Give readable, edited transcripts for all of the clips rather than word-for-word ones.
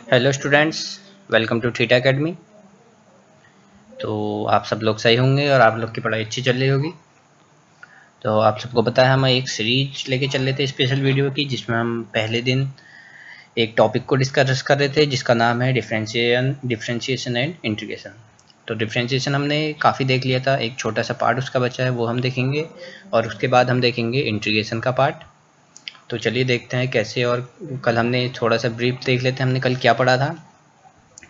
Hello students, welcome to Theta Academy. तो आप सब लोग सही होंगे और आप लोग की पढ़ाई अच्छी चल रही होगी। तो आप सबको पता है हम एक सीरीज लेके चल रहे थे स्पेशल वीडियो की, जिसमें हम पहले दिन एक टॉपिक को डिस्कस कर रहे थे जिसका नाम है डिफरेंशिएशन एंड इंटीग्रेशन। तो डिफरेंशिएशन हमने काफ़ी देख लिया था, एक छोटा सा पार्ट उसका बचा है वो हम देखेंगे, और उसके बाद हम देखेंगे इंटीग्रेशन का पार्ट। तो चलिए देखते हैं कैसे। और कल हमने थोड़ा सा ब्रीफ देख लेते हैं हमने कल क्या पढ़ा था।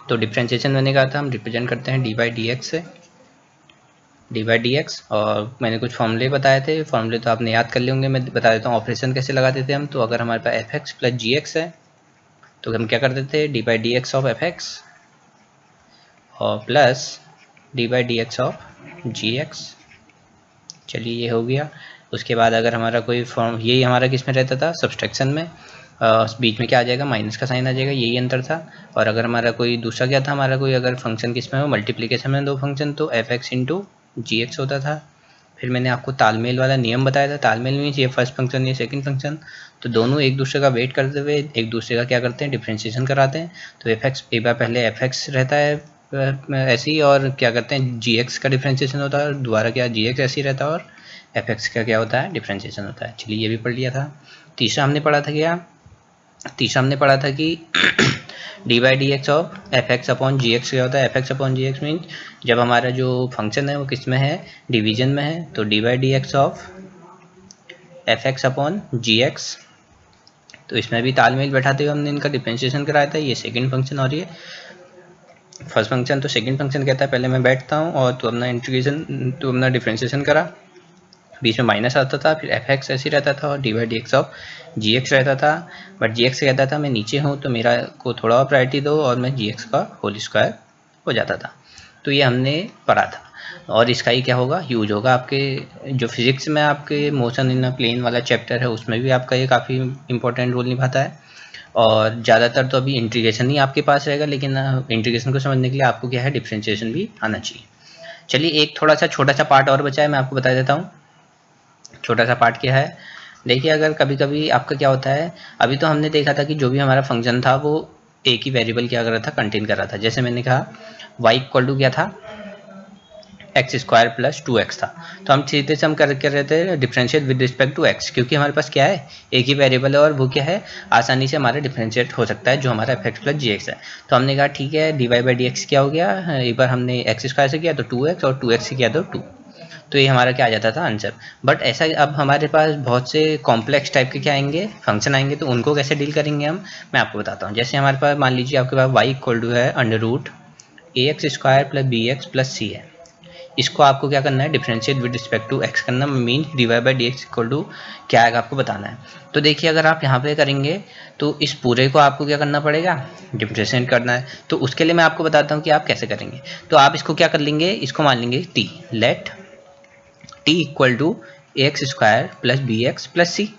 तो डिफरेंशिएशन मैंने कहा था हम रिप्रेजेंट करते हैं डी बाई डी एक्स से, डी बाई डी एक्स। और मैंने कुछ फॉर्मूले बताए थे, फॉर्मूले तो आपने याद कर लिए होंगे। मैं बता देता हूँ ऑपरेशन कैसे लगाते थे हम। तो अगर हमारे पास एफ एक्स प्लस जी एक्स है तो हम क्या करते थे, D by D x of F x और plus D by D x of ji X. चलिए ये हो गया। उसके बाद अगर हमारा कोई फॉर्म, यही हमारा किस में रहता था, सब्सट्रैक्शन में। बीच में क्या आ जाएगा, माइनस का साइन आ जाएगा, यही अंतर था। और अगर हमारा कोई दूसरा क्या था, हमारा कोई अगर फंक्शन किस में हो, मल्टीप्लिकेशन में दो फंक्शन, तो एफ एक्स इंटू जी एक्स होता था। फिर मैंने आपको तालमेल वाला नियम बताया था। तालमेल मीन्स ये फर्स्ट फंक्शन ये सेकंड फंक्शन, तो दोनों एक दूसरे का वेट करते हुए एक दूसरे का क्या करते हैं, डिफ्रेंशिएशन कराते हैं। तो एफ एक्स एक बार पहले एफ एक्स रहता है ऐसे ही, और क्या करते हैं जी एक्स का डिफ्रेंशिएशन होता है, दोबारा क्या जी एक्स ऐसे ही रहता है, और एफ एक्स का क्या होता है, डिफ्रेंशिएशन होता है। चलिए ये भी पढ़ लिया था। तीसरा हमने पढ़ा था क्या, तीसरा हमने पढ़ा था कि d by D x of F x upon g x क्या होता है। F x upon g x mean जब हमारा जो फंक्शन है वो किस में है, डिवीजन में है। तो D by D x of F x upon g x, तो इसमें भी तालमेल बैठाते हुए हमने इनका डिफरेंशिएशन कराया था। ये सेकंड फंक्शन और ये फर्स्ट फंक्शन। तो सेकंड फंक्शन कहता है पहले मैं बैठता हूँ और तू अपना इंटीग्रेशन, तू अपना डिफरेंशिएशन करा। बीच में माइनस आता था, फिर एफ एक्स ऐसे रहता था और d by D x of ji x रहता था। बट जी एक्स कहता था मैं नीचे हूँ तो मेरा को थोड़ा और प्रायोरिटी दो, और मैं जी एक्स का होल स्क्वायर हो जाता था। तो ये हमने पढ़ा था, और इसका ही क्या होगा, यूज होगा आपके जो फिजिक्स में आपके मोशन इन अ प्लेन वाला चैप्टर है, उसमें भी आपका ये काफ़ी इंपॉर्टेंट रोल निभाता है। और ज़्यादातर तो अभी इंटीग्रेशन ही आपके पास रहेगा, लेकिन इंटीग्रेशन को समझने के लिए आपको क्या है, डिफरेंशिएशन भी आना चाहिए। चलिए एक थोड़ा सा छोटा सा पार्ट और बचा है, मैं आपको बता देता हूँ। छोटा सा पार्ट क्या है, देखिए अगर कभी कभी आपका क्या होता है, अभी तो हमने देखा था कि जो भी हमारा फंक्शन था वो एक ही वेरिएबल क्या कर रहा था, कंटेन कर रहा था। जैसे मैंने कहा y इक्वल टू क्या था, एक्स स्क्वायर प्लस 2x था। तो हम सीधे से हम कर रहे थे differentiate with respect to x, क्योंकि हमारे पास क्या है, एक ही वेरिएबल है और वो क्या है, आसानी से हमारा डिफरेंशिएट हो सकता है, जो हमारा एफ एक्स प्लस जी एक्स है। तो हमने कहा ठीक है, d Y by D x क्या हो गया, एक बार हमने एक्स स्क्वायर से किया तो 2x, और 2x से किया तो 2। तो ये हमारा क्या आ जाता था, आंसर। बट ऐसा अब हमारे पास बहुत से कॉम्प्लेक्स टाइप के क्या आएंगे, फंक्शन आएंगे, तो उनको कैसे डील करेंगे हम, मैं आपको बताता हूँ। जैसे हमारे पास मान लीजिए आपके पास y इक्वल टू है under root A x square plus B x plus C है। इसको आपको क्या करना है, differentiate with respect to x करना, mean D Y by D X equal to क्या आएगा आपको बताना है। तो देखिए अगर आप यहाँ पे करेंगे तो इस पूरे को आपको क्या करना पड़ेगा, डिफरेंशिएट करना है। तो उसके लिए मैं आपको बताता हूँ कि आप कैसे करेंगे। तो आप इसको क्या कर लेंगे, इसको मान लेंगे t, let t equal to a x square plus B x plus c.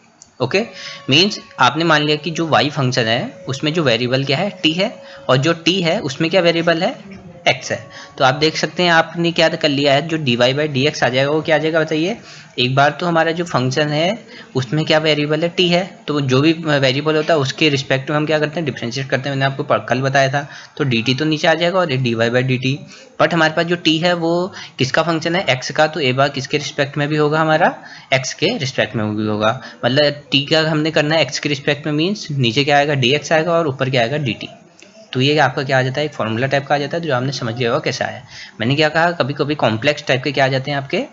Okay, means आपने मान लिया कि जो y फंक्शन है उसमें जो वेरिएबल क्या है, t है, और जो t है उसमें क्या वेरिएबल है, x है। तो आप देख सकते हैं आपने क्या कर लिया है, जो D Y by D X आ जाएगा वो क्या आ जाएगा बताइए। एक बार तो हमारा जो फंक्शन है उसमें क्या वेरिएबल है, t है। तो जो भी वेरिएबल होता है उसके रिस्पेक्ट में हम क्या करते हैं, डिफरेंशिएट करते हैं। मैंने आपको कल बताया था। तो dt तो नीचे आ जाएगा और d Y by d t. But हमारे पास जो t है वो किसका फंक्शन है, x का। तो एक बार किसके रिस्पेक्ट में भी होगा, हमारा x के रिस्पेक्ट में भी होगा। मतलब t का हमने करना है x के रिस्पेक्ट में, मीन्स नीचे क्या आएगा, dx आएगा, और ऊपर क्या आएगा, dt। तो ये आपका क्या आ जाता है, एक फॉर्मूला टाइप का आ जाता है, जो आपने समझ लिया होगा कैसा है। मैंने क्या कहा, कभी कभी कॉम्प्लेक्स टाइप के क्या आ जाते हैं, आपके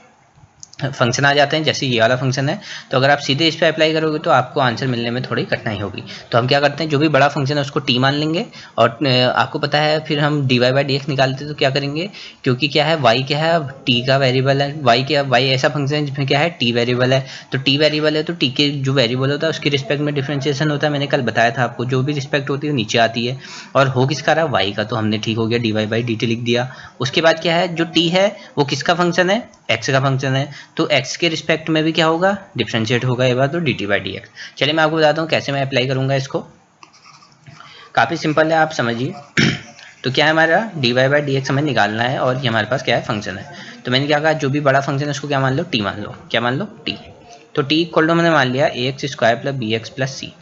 फंक्शन आ जाते हैं, जैसे ये वाला फंक्शन है। तो अगर आप सीधे इस पर अप्लाई करोगे तो आपको आंसर मिलने में थोड़ी कठिनाई होगी। तो हम क्या करते हैं, जो भी बड़ा फंक्शन है उसको t मान लेंगे, और आपको पता है फिर हम d Y by D x निकालते हैं तो क्या करेंगे, क्योंकि क्या है, y क्या है, t का वेरिएबल है। y ऐसा फंक्शन है जिसमें क्या है, t वेरिएबल है। तो t वेरिएबल है तो t के जो वेरिएबल होता है उसके रिस्पेक्ट में डिफरेंशिएशन होता है। मैंने कल बताया था आपको, जो भी रिस्पेक्ट होती है वो नीचे आती है। और हो किसका रहा, y का। तो हमने ठीक हो गया, d Y by d t लिख दिया। उसके बाद क्या है, जो t है वो किसका फंक्शन है, x का फंक्शन है। तो x के रिस्पेक्ट में भी क्या होगा, डिफरेंशिएट होगा एक बार, तो D T by D x. चलिए मैं आपको बताता हूँ कैसे मैं अप्लाई करूँगा इसको। काफ़ी सिंपल है, आप समझिए। तो क्या है, हमारा d Y by D x हमें निकालना है, और ये हमारे पास क्या है, फंक्शन है। तो मैंने क्या कहा, जो भी बड़ा फंक्शन है उसको क्या मान लो, टी मान लो। क्या मान लो, टी। तो टी इक्वल टू मैंने मान लिया A x square plus B x plus C.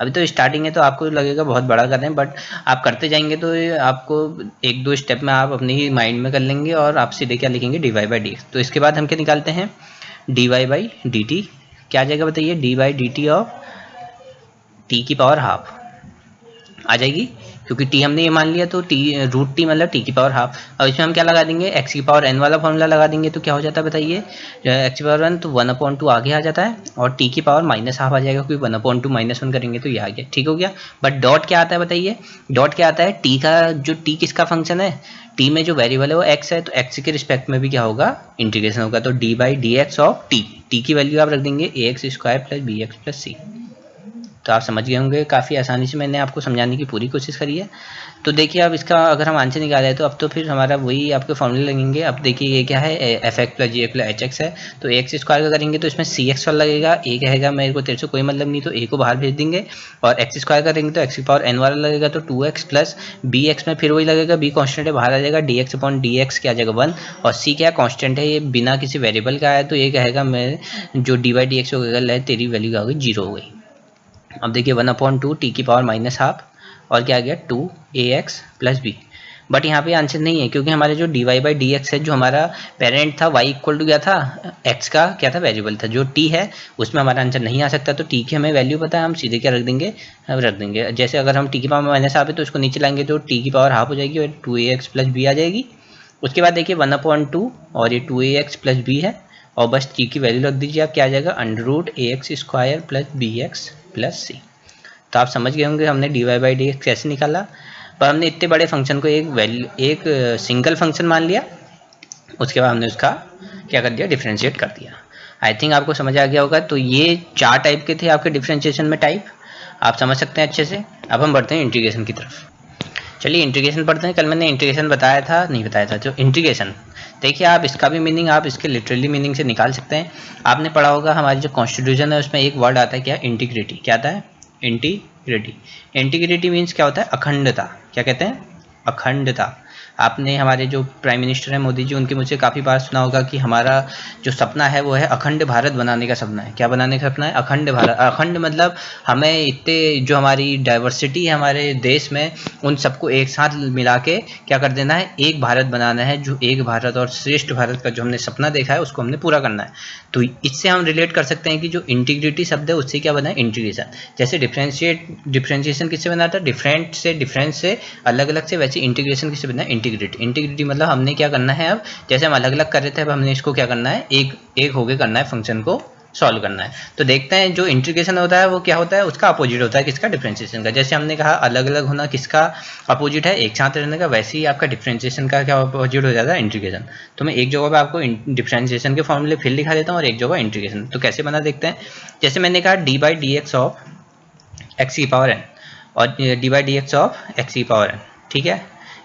अभी तो स्टार्टिंग है तो आपको लगेगा बहुत बड़ा कर रहे हैं, बट आप करते जाएंगे तो आपको एक दो स्टेप में आप अपने ही माइंड में कर लेंगे और आप सीधे क्या लिखेंगे dy बाई डी एक्स। तो इसके बाद हम क्या निकालते हैं dy बाई डी टी, क्या आ जाएगा बताइए d by d T of T की पावर हाफ आ जाएगी, क्योंकि टी हमने ये मान लिया तो टी रूट टी मतलब टी की पावर हाफ। अब इसमें हम क्या लगा देंगे एक्स की पावर एन वाला फॉर्मूला लगा देंगे, तो क्या हो जाता है बताइए एक्स की पावर 1 तो 1/2 आगे आ जाता है और टी की पावर माइनस हाफ आ जाएगा, क्योंकि 1/2 -1 करेंगे तो ये आ गया, ठीक हो गया। बट डॉट क्या आता है बताइए, डॉट क्या आता है टी का, जो टी किसका फंक्शन है, टी में जो वेरिएबल है वो एक्स है, तो एक्स के रिस्पेक्ट में भी क्या होगा इंटीग्रेशन होगा, तो D by D x of T, T की वैल्यू आप रख देंगे A x square plus B x plus C. तो आप समझ गए होंगे, काफ़ी आसानी से मैंने आपको समझाने की पूरी कोशिश करी है। तो देखिए अब इसका अगर हम आंसर निकालें तो अब तो फिर हमारा वही आपके फॉर्मूले लगेंगे। अब देखिए ये क्या है एफ एक्स प्लस जी एक्स प्लस एच एक्स है, तो ए एक्स स्क्वायर का करेंगे तो इसमें सी एक्स वाला लगेगा, ए कहेगा मेरे को तेरे से कोई मतलब नहीं तो ए को बाहर भेज देंगे, और एक्स स्क्वायर करेंगे तो एक्स की पावर एन वाला लगेगा तो 2x प्लस बी एक्स में फिर वही लगेगा, बी कॉन्स्टेंट है बाहर आ जाएगा, d x upon D x क्या आ जाएगा 1, और सी क्या कॉन्स्टेंट है ये बिना किसी वेरिएबल का है, तो ये कहेगा मैं जो डी बाई डी एक्स हो गया तेरी वैल्यू क्या हो गई 0 हो गई। अब देखिए 1/2 टी की पावर माइनस हाफ और क्या आ गया 2 a x plus b, but यहाँ पे आंसर नहीं है क्योंकि हमारे जो D Y by D x है जो हमारा पेरेंट था y इक्वल टू क्या था x का क्या था वेरिएबल था, जो t है उसमें हमारा आंसर नहीं आ सकता, तो t की हमें वैल्यू पता है, हम सीधे क्या रख देंगे रख देंगे। जैसे अगर हम t की पावर माइनस हाफ है तो उसको नीचे लाएंगे तो t की पावर हाफ हो जाएगी और 2ax प्लस बी आ जाएगी। उसके बाद देखिए 1/2 और ये 2ax प्लस बी है और बस t की वैल्यू रख दीजिए, आप क्या आ जाएगा under root A x square plus B x plus C. तो आप समझ गए होंगे हमने D Y by D X कैसे निकाला, पर हमने इतने बड़े फंक्शन को एक सिंगल फंक्शन मान लिया, उसके बाद हमने उसका क्या कर दिया डिफरेंशिएट कर दिया। आई थिंक आपको समझ आ गया होगा। तो ये 4 टाइप के थे आपके डिफरेंशिएशन में टाइप, आप समझ सकते हैं अच्छे से। अब हम बढ़ते हैं इंटीग्रेशन की तरफ। चलिए इंटीग्रेशन पढ़ते हैं। कल मैंने इंटीग्रेशन बताया था नहीं बताया था, जो इंटीग्रेशन देखिए आप इसका भी मीनिंग आप इसके लिटरली मीनिंग से निकाल सकते हैं। आपने पढ़ा होगा हमारी जो कॉन्स्टिट्यूशन है उसमें एक वर्ड आता है क्या इंटीग्रिटी, क्या आता है इंटीग्रिटी। इंटीग्रिटी मीन्स क्या होता है अखंडता, क्या कहते हैं अखंडता। आपने हमारे जो प्राइम मिनिस्टर हैं मोदी जी उनके मुझसे काफ़ी बार सुना होगा कि हमारा जो सपना है वो है अखंड भारत बनाने का सपना है। क्या बनाने का सपना है अखंड भारत। अखंड मतलब हमें इतने जो हमारी डाइवर्सिटी है हमारे देश में उन सबको एक साथ मिला के क्या कर देना है एक भारत बनाना है, जो एक भारत और श्रेष्ठ भारत का जो हमने सपना देखा है उसको हमने पूरा करना है। तो इससे हम रिलेट कर सकते हैं कि जो इंटीग्रिटी शब्द है उससे क्या बना है इंटीग्रेशन। जैसे डिफ्रेंशिएशन किससे बना था डिफरेंट से डिफरेंस से अलग अलग से, वैसे इंटीग्रेशन किससे बना है इंटीग्रिटी। इंटीग्रिटी मतलब हमने क्या करना है अब जैसे हम अलग अलग कर रहे थे अब हमने इसको क्या करना है एक होके करना है, फंक्शन को सॉल्व करना है। तो देखते हैं जो इंटीग्रेशन होता है वो क्या होता है उसका अपोजिट होता है किसका डिफरेंशिएशन का। जैसे हमने कहा अलग अलग होना किसका अपोजिट है एक साथ रहने का, वैसे ही आपका डिफरेंशिएशन का क्या अपोजिट हो जाता है इंटीग्रेशन। तो मैं एक जगह पे आपको डिफरेंशिएशन के फॉर्मूले फिर लिखा देता हूँ और एक जगह इंटीग्रेशन। तो कैसे बना देखते हैं। जैसे मैंने कहा D by D x of x की पावर एन और d by D x of x की पावर एन, ठीक है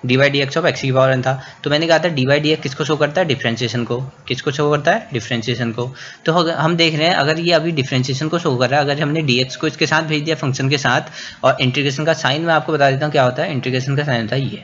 D by D x of x की पावर एन था। तो मैंने कहा था डी बाई डी एक्स किसको शो करता है डिफरेंशिएशन को, किसको शो करता है डिफरेंशिएशन को। तो हम देख रहे हैं अगर ये अभी डिफरेंशिएशन को शो कर रहा है, अगर हमने डी एक्स को इसके साथ भेज दिया फंक्शन के साथ, और इंटीग्रेशन का साइन मैं आपको बता देता हूँ क्या होता है। इंटीग्रेशन का साइन होता है ये,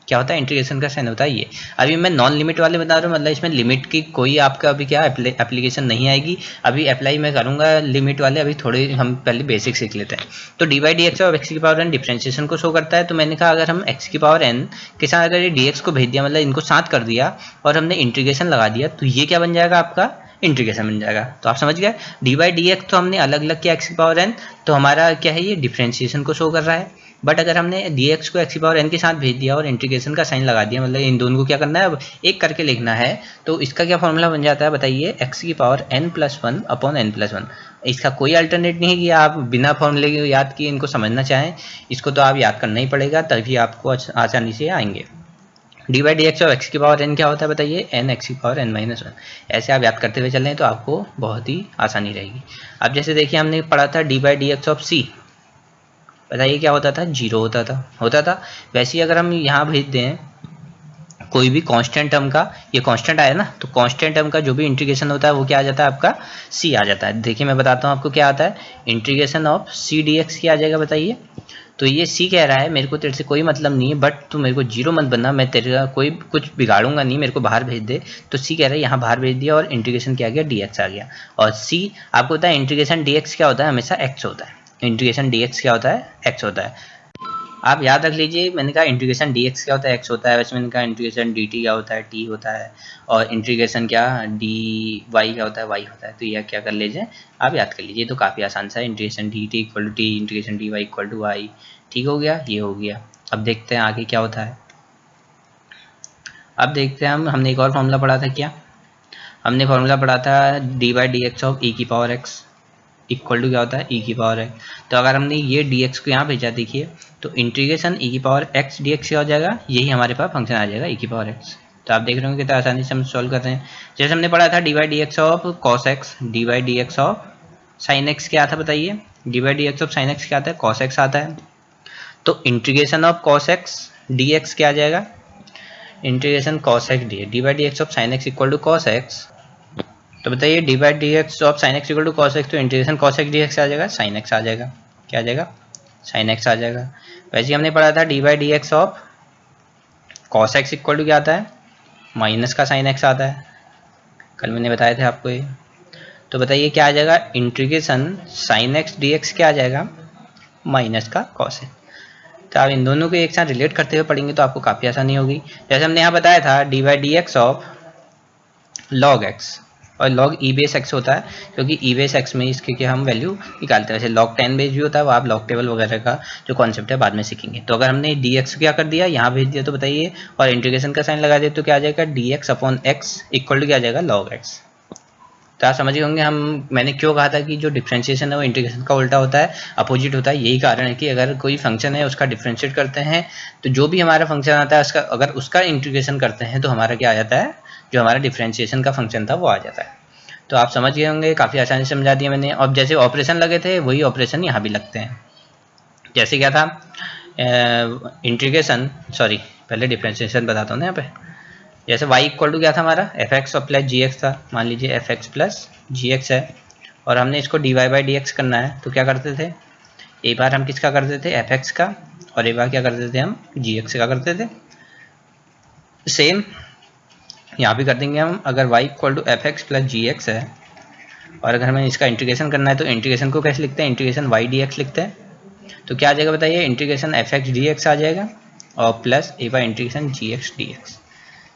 क्या होता है इंटीग्रेशन का साइन होता है ये। अभी मैं नॉन लिमिट वाले बता रहा हूँ, मतलब इसमें लिमिट की कोई आपका अभी क्या एप्लीकेशन नहीं आएगी, अभी अप्लाई मैं करूँगा लिमिट वाले। अभी थोड़े हम पहले बेसिक सीख लेते हैं। तो डी बाई डी एक्स और एक्स की पावर एन डिफरेंशिएशन को शो करता है। तो मैंने कहा अगर हम एक्स की पावर एन के साथ अगर ये डी एक्स को भेज दिया मतलब इनको साथ कर दिया और हमने इंटीग्रेशन लगा दिया तो ये क्या बन जाएगा आपका इंटीग्रेशन बन जाएगा। तो आप समझ गए डी बाई डी एक्स तो हमने अलग अलग किया एक्स की पावर एन, तो हमारा क्या है ये डिफरेंशिएशन को शो कर रहा है। बट अगर हमने डी एक्स को एक्स की पावर एन के साथ भेज दिया और इंटीग्रेशन का साइन लगा दिया मतलब इन दोनों को क्या करना है अब एक करके लिखना है, तो इसका क्या फॉर्मूला बन जाता है बताइए एक्स की power n plus one upon n plus one. इसका कोई अल्टरनेट नहीं है कि आप बिना फॉर्मूले के याद किए इनको समझना चाहें, इसको तो आप याद करना ही पड़ेगा तभी आपको आसानी से आएंगे। डी बाई डी एक्स और एक्स की पावर एन क्या होता है बताइए एन एक्स की पावर एन माइनस वन। ऐसे आप याद करते हुए चलें तो आपको बहुत ही आसानी रहेगी। अब जैसे देखिए हमने पढ़ा था D by D x of C, बताइए क्या होता था 0 होता था। वैसे ही अगर हम यहाँ भेज दें कोई भी कांस्टेंट टर्म का, ये कांस्टेंट आया ना, तो कांस्टेंट टर्म का जो भी इंटीग्रेशन होता है वो क्या आ जाता है आपका सी आ जाता है। देखिए मैं बताता हूँ आपको क्या आता है integration of c d x क्या आ जाएगा बताइए। तो ये सी कह रहा है मेरे को तेरे से कोई मतलब नहीं है बट तू मेरे को 0 मत बनना, मैं तेरे का कोई कुछ बिगाड़ूंगा नहीं, मेरे को बाहर भेज दे। तो सी कह रहा है यहाँ बाहर भेज दिया और इंटीग्रेशन क्या आ गया डी एक्स आ गया। और सी आपको पता है इंटीग्रेशन डी एक्स क्या होता है हमेशा एक्स होता है। इंटीग्रेशन dx क्या होता है, x होता है। आप याद रख लीजिए, मैंने कहा इंटीग्रेशन dx क्या होता है, x होता है। वैसे मैंने कहा इंटीग्रेशन dt क्या होता है, t होता है। और इंटीग्रेशन क्या dy क्या होता है, y होता है। तो यह क्या कर लीजिए, आप याद कर लीजिए। तो काफ़ी आसान सा है, integration dt equal to t, integration dy equal to y। ठीक हो गया, ये हो गया। अब देखते हैं आगे क्या होता है। अब देखते हैं हमने एक और फॉर्मूला पढ़ा था। क्या हमने फॉर्मूला पढ़ा था, D by D x of E की पावर एक्स इक्वल टू क्या होता है, ई की पावर एक्स। तो अगर हमने ये dx को यहाँ भेजा, देखिए तो इंटीग्रेशन ई की पावर एक्स dx क्या हो जाएगा, यही हमारे पास फंक्शन आ जाएगा ई की पावर एक्स। तो आप देख रहे होंगे कितना आसानी से हम सॉल्व कर रहे हैं। जैसे हमने पढ़ा था D by D x of cos x, d by D x of sine x क्या था बताइए, d by D x of sine x क्या आता है, कॉस एक्स आता है। तो integration of cos x D x क्या आ जाएगा, integration cos x d by D x of sine x equal to cos x. तो बताइए d by D x of sine x equal to cos x, तो integration cos x D X आ जाएगा, sine x आ जाएगा। क्या आ जाएगा, साइन एक्स आ जाएगा। वैसे ही हमने पढ़ा था D by D x of cos x equal to क्या आता है, माइनस का साइन एक्स आता है। कल मैंने बताया थे आपको ये। तो बताइए क्या आ जाएगा, integration sine x D x क्या आ जाएगा, माइनस का कॉस एक्स। तो आप इन दोनों को एक साथ रिलेट करते हुए पढ़ेंगे तो आपको काफ़ी आसानी होगी। जैसे हमने यहाँ बताया था D by D x of log x, और लॉग ई बेस एक्स होता है क्योंकि ई बेस एक्स में इसके क्या हम वैल्यू निकालते हैं। वैसे लॉग 10 बेस भी होता है, वो आप लॉग टेबल वगैरह का जो कॉन्सेप्ट है बाद में सीखेंगे। तो अगर हमने डी एक्स क्या कर दिया, यहाँ भेज दिया, तो बताइए, और इंटीग्रेशन का साइन लगा दिया, तो क्या आ जाएगा, d x upon x equal to क्या आ जाएगा, लॉग एक्स। तो आप समझ गए होंगे मैंने क्यों कहा था कि जो डिफरेंशिएशन है वो इंटीग्रेशन का उल्टा होता है, अपोजिट होता है। यही कारण है कि अगर कोई फंक्शन है उसका डिफरेंशिएट करते हैं तो जो भी हमारा फंक्शन आता है उसका, अगर उसका इंटीग्रेशन करते हैं तो हमारा क्या आ जाता है, जो हमारा डिफरेंशिएशन का फंक्शन था वो आ जाता है। तो आप समझ गए होंगे, काफ़ी आसानी से समझा दिया मैंने। और जैसे ऑपरेशन लगे थे वही ऑपरेशन यहाँ भी लगते हैं। जैसे क्या था, इंटीग्रेशन, सॉरी पहले डिफरेंशिएशन बताता हूँ ना यहाँ पे। जैसे y इक्वल टू क्या था हमारा, एफ एक्स और प्लस जी एक्स था। मान लीजिए एफ एक्स प्लस जी एक्स है और हमने इसको d Y by D x करना है। तो क्या करते थे, एक बार हम किसका करते थे, एफ एक्स का, और एक बार क्या करते थे हम जी एक्स का करते थे। सेम यहाँ भी कर देंगे हम। अगर y equal to f x plus ji x है और अगर हमें इसका इंटीग्रेशन करना है तो इंटीग्रेशन को कैसे लिखते हैं, इंटीग्रेशन वाई डी एक्स लिखते हैं। तो क्या आ जाएगा बताइए, integration F X D X आ जाएगा और प्लस एक बार integration G X D X.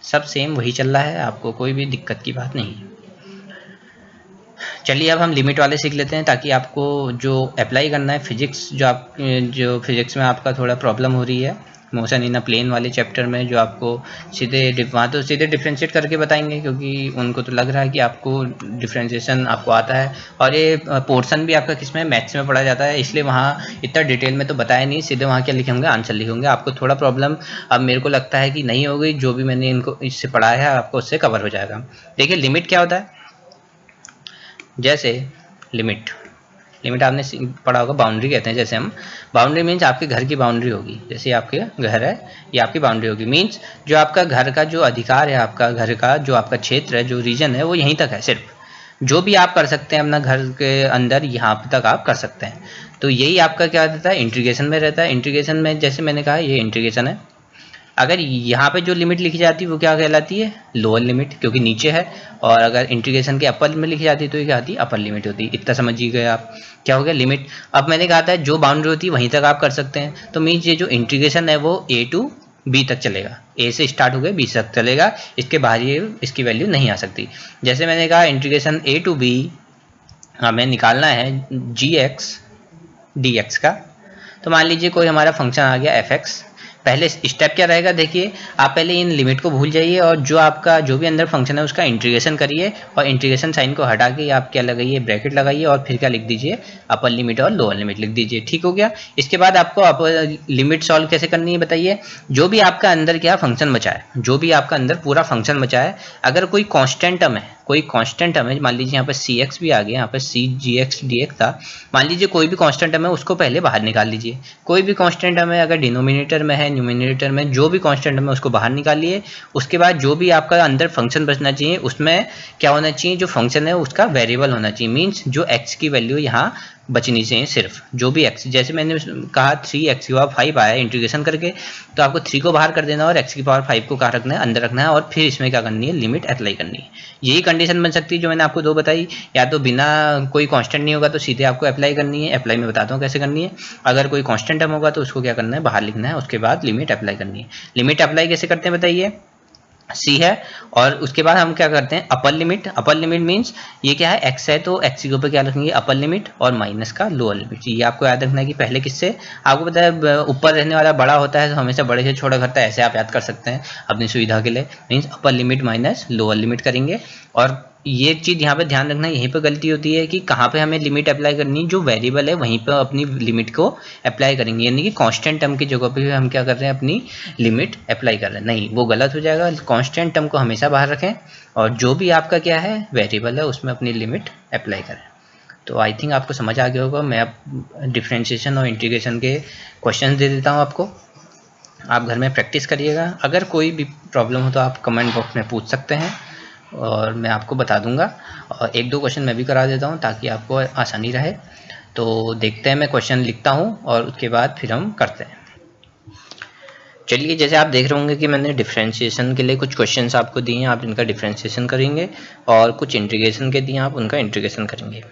सब सेम वही चल रहा है, आपको कोई भी दिक्कत की बात नहीं है। चलिए अब हम लिमिट वाले सीख लेते हैं ताकि आपको जो अप्लाई करना है फिजिक्स, जो फिजिक्स में आपका थोड़ा प्रॉब्लम हो रही है मोशन इन अ प्लेन वाले चैप्टर में, जो आपको सीधे वहाँ तो सीधे डिफ्रेंशिएट करके बताएंगे क्योंकि उनको तो लग रहा है कि आपको डिफ्रेंशिएशन आपको आता है। और ये पोर्शन भी आपका किस में, मैथ्स में पढ़ा जाता है, इसलिए वहाँ इतना डिटेल में तो बताया नहीं। सीधे वहाँ क्या लिखेंगे, आंसर लिखेंगे। आपको थोड़ा प्रॉब्लम अब मेरे को लगता है कि नहीं होगी, जो भी मैंने इनको इससे पढ़ाया है आपको उससे कवर हो जाएगा। देखिए लिमिट क्या होता है, जैसे लिमिट आपने पढ़ा होगा, बाउंड्री कहते हैं। जैसे हम बाउंड्री मीन्स आपके घर की बाउंड्री होगी, जैसे आपके घर है ये आपकी बाउंड्री होगी। मीन्स जो आपका घर का जो अधिकार है, आपका घर का जो आपका क्षेत्र है, जो रीजन है, वो यहीं तक है। सिर्फ जो भी आप कर सकते हैं अपना घर के अंदर यहाँ तक आप कर सकते हैं। तो यही आपका क्या रहता है, इंटीग्रेशन में रहता है। इंटीग्रेशन में जैसे मैंने कहा ये इंटीग्रेशन है। अगर यहाँ पे जो लिमिट लिखी जाती है वो क्या कहलाती है, लोअर लिमिट, क्योंकि नीचे है। और अगर इंटीग्रेशन के अपर में लिखी जाती है तो ये क्या आती है, अपर लिमिट होती है। इतना समझिए गए आप, क्या हो गया लिमिट। अब मैंने कहा था जो बाउंड्री होती है वहीं तक आप कर सकते हैं। तो मीन्स ये जो इंटीग्रेशन है वो ए टू बी तक चलेगा, ए से स्टार्ट हो गया बी तक चलेगा, इसके बाहर ये इसकी वैल्यू नहीं आ सकती। जैसे मैंने कहा इंटीग्रेशन ए टू बी हमें निकालना है जी एक्स डी एक्स का। तो मान लीजिए कोई हमारा फंक्शन आ गया एफ एक्स। पहले स्टेप क्या रहेगा, देखिए आप पहले इन लिमिट को भूल जाइए और जो आपका जो भी अंदर फंक्शन है उसका इंटीग्रेशन करिए, और इंटीग्रेशन साइन को हटा के आप क्या लगाइए, ब्रैकेट लगाइए, और फिर क्या लिख दीजिए, अपर लिमिट और लोअर लिमिट लिख दीजिए। ठीक हो गया। इसके बाद आपको अपर लिमिट सॉल्व कैसे करनी है बताइए। जो भी आपका अंदर क्या फंक्शन बचा है, जो भी आपका अंदर पूरा फंक्शन बचा है, अगर कोई कॉन्स्टेंट टर्म है, कोई कांस्टेंट टर्म है, मान लीजिए यहाँ पर सी एक्स भी आ गया, यहाँ पर सी जी एक्स डी एक्स था। मान लीजिए कोई भी कांस्टेंट टर्म है उसको पहले बाहर निकाल लीजिए। कोई भी कांस्टेंट टर्म है, अगर डिनोमिनेटर में है, न्यूमिनेटर में, जो भी कांस्टेंट टर्म है उसको बाहर निकालिए। उसके बाद जो भी आपका अंदर फंक्शन बचना चाहिए उसमें क्या होना चाहिए, जो फंक्शन है उसका वेरिएबल होना चाहिए। मीन्स जो एक्स की वैल्यू यहाँ बचनी चाहिए सिर्फ। जो भी x, जैसे मैंने कहा 3x की पावर 5 आया इंटीग्रेशन करके, तो आपको 3 को बाहर कर देना और x की पावर 5 को कहाँ रखना है, अंदर रखना है, और फिर इसमें क्या करनी है, लिमिट अप्लाई करनी है। यही कंडीशन बन सकती है जो मैंने आपको दो बताई, या तो बिना कोई कांस्टेंट नहीं होगा तो सीधे आपको अप्लाई करनी है। अप्लाई मैं बताता हूँ कैसे करनी है। अगर कोई कांस्टेंट टर्म होगा तो उसको क्या करना है, बाहर लिखना है, उसके बाद लिमिट अप्लाई करनी है। लिमिट अप्लाई कैसे करते हैं बताइए, सी है, और उसके बाद हम क्या करते हैं, upper limit. Upper limit means ये क्या है, एक्स है तो एक्स के ऊपर क्या रखेंगे, अपर लिमिट, और माइनस का लोअर लिमिट। ये आपको याद रखना है कि पहले किससे, आपको पता है ऊपर रहने वाला बड़ा होता है तो हमेशा बड़े से छोटा करता है, ऐसे आप याद कर सकते हैं अपनी सुविधा के लिए। Means upper limit minus lower limit करेंगे। और ये चीज़ यहाँ पे ध्यान रखना, यहीं पे गलती होती है कि कहाँ पे हमें लिमिट अप्लाई करनी, जो वेरिएबल है वहीं पे अपनी लिमिट को अप्लाई करेंगे, यानी कि कांस्टेंट टर्म की जगह पे हम क्या कर रहे हैं, अपनी लिमिट अप्लाई कर रहे हैं। नहीं, वो गलत हो जाएगा। कांस्टेंट टर्म को हमेशा बाहर रखें और जो भी आपका क्या है वेरिएबल है उसमें अपनी लिमिट अप्लाई करें। तो आई थिंक आपको समझ आ गया होगा। मैं अब डिफ्रेंशिएशन और इंटीग्रेशन के क्वेश्चन दे देता हूँ आपको, आप घर में प्रैक्टिस करिएगा। अगर कोई भी प्रॉब्लम हो तो आप कमेंट बॉक्स में पूछ सकते हैं और मैं आपको बता दूंगा, और एक दो क्वेश्चन मैं भी करा देता हूं ताकि आपको आसानी रहे। तो देखते हैं, मैं क्वेश्चन लिखता हूं और उसके बाद फिर हम करते हैं। चलिए, जैसे आप देख रहे होंगे कि मैंने डिफरेंशिएशन के लिए कुछ क्वेश्चंस आपको दिए हैं, आप इनका डिफरेंशिएशन करेंगे, और कुछ इंटीग्रेशन के दिए आप उनका इंटीग्रेशन करेंगे।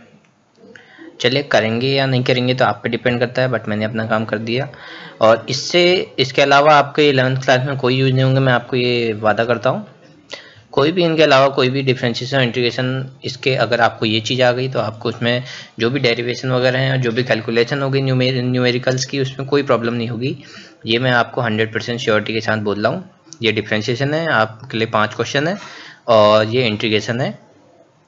चलिए, करेंगे या नहीं करेंगे तो आप पे डिपेंड करता है, बट मैंने अपना काम कर दिया। और इसके अलावा आपके 11th क्लास में कोई यूज नहीं होंगे, मैं आपको ये वादा करता हूँ। कोई भी इनके अलावा कोई भी डिफरेंशिएशन और इंटीग्रेशन, इसके अगर आपको ये चीज़ आ गई तो आपको उसमें जो भी डेरिवेशन वगैरह हैं और जो भी कैलकुलेशन होगी न्यूमेरिकल्स की, उसमें कोई प्रॉब्लम नहीं होगी। ये मैं आपको 100% श्योरिटी के साथ बोल रहा हूँ। ये डिफरेंशिएशन है, आपके लिए 5 क्वेश्चन है, और ये इंटीग्रेशन है।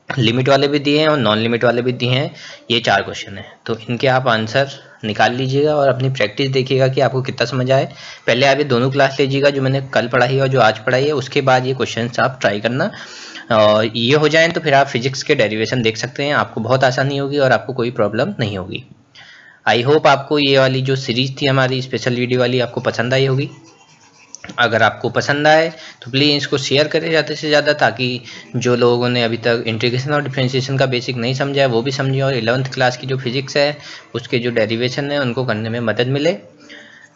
लिमिट वाले भी दिए हैं और नॉन लिमिट वाले भी दिए हैं, ये 4 क्वेश्चन है। तो इनके आप आंसर निकाल लीजिएगा और अपनी प्रैक्टिस देखिएगा कि आपको कितना समझ आए। पहले आप ये दोनों क्लास लीजिएगा, जो मैंने कल पढ़ाई है और जो आज पढ़ाई है, उसके बाद ये क्वेश्चंस आप ट्राई करना। और ये हो जाए तो फिर आप फिजिक्स के डेरिवेशन देख सकते हैं, आपको बहुत आसानी होगी और आपको कोई प्रॉब्लम नहीं होगी। आई होप आपको ये वाली जो सीरीज थी हमारी स्पेशल वीडियो वाली, आपको पसंद आई होगी। अगर आपको पसंद आए तो प्लीज़ इसको शेयर करें ज़्यादा से ज़्यादा, ताकि जो लोगों ने अभी तक इंटीग्रेशन और डिफरेंशिएशन का बेसिक नहीं समझा है वो भी समझे, और 11th क्लास की जो फिजिक्स है उसके जो डेरिवेशन है उनको करने में मदद मिले।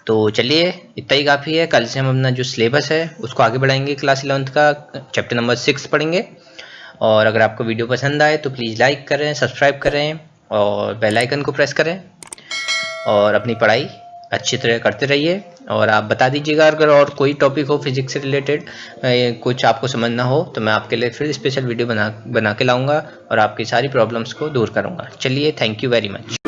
तो चलिए, इतना ही काफ़ी है। कल से हम अपना जो सिलेबस है उसको आगे बढ़ाएंगे। क्लास 11th का चैप्टर नंबर 6 पढ़ेंगे। और अगर आपको वीडियो पसंद आए तो प्लीज़ लाइक करें, सब्सक्राइब करें और बेल आइकन को प्रेस करें, और अपनी पढ़ाई अच्छी तरह करते रहिए। और आप बता दीजिएगा अगर और कोई टॉपिक हो फिजिक्स से रिलेटेड, कुछ आपको समझना हो, तो मैं आपके लिए फिर स्पेशल वीडियो बना के लाऊंगा और आपकी सारी प्रॉब्लम्स को दूर करूंगा। चलिए, थैंक यू वेरी मच।